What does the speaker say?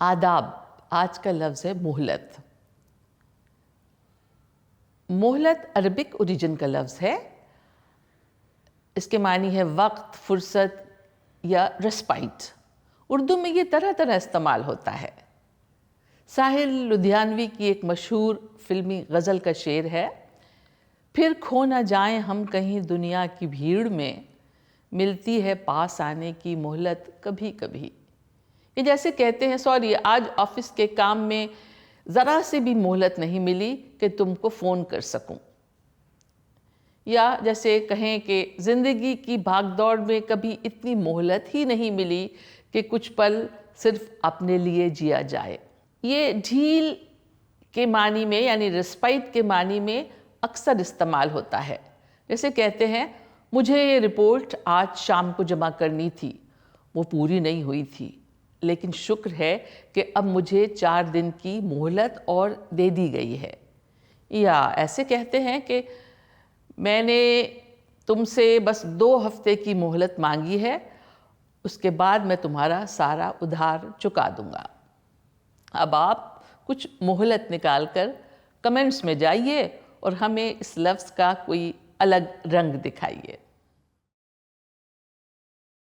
آداب. آج کا لفظ ہے مہلت. مہلت عربک اوریجن کا لفظ ہے. اس کے معنی ہے وقت، فرصت یا ریسپائٹ. اردو میں یہ طرح طرح استعمال ہوتا ہے. ساحل لدھیانوی کی ایک مشہور فلمی غزل کا شعر ہے، پھر کھو نہ جائیں ہم کہیں دنیا کی بھیڑ میں، ملتی ہے پاس آنے کی مہلت کبھی کبھی. یہ جیسے کہتے ہیں سوری آج آفس کے کام میں ذرا سے بھی مہلت نہیں ملی کہ تم کو فون کر سکوں. یا جیسے کہیں کہ زندگی کی بھاگ دوڑ میں کبھی اتنی مہلت ہی نہیں ملی کہ کچھ پل صرف اپنے لیے جیا جائے. یہ ڈھیل کے معنی میں یعنی ریسپائٹ کے معنی میں اکثر استعمال ہوتا ہے. جیسے کہتے ہیں مجھے یہ رپورٹ آج شام کو جمع کرنی تھی، وہ پوری نہیں ہوئی تھی، لیکن شکر ہے کہ اب مجھے 4 دن کی مہلت اور دے دی گئی ہے. یا ایسے کہتے ہیں کہ میں نے تم سے بس 2 ہفتے کی مہلت مانگی ہے، اس کے بعد میں تمہارا سارا ادھار چکا دوں گا. اب آپ کچھ مہلت نکال کر کمنٹس میں جائیے اور ہمیں اس لفظ کا کوئی الگ رنگ دکھائیے.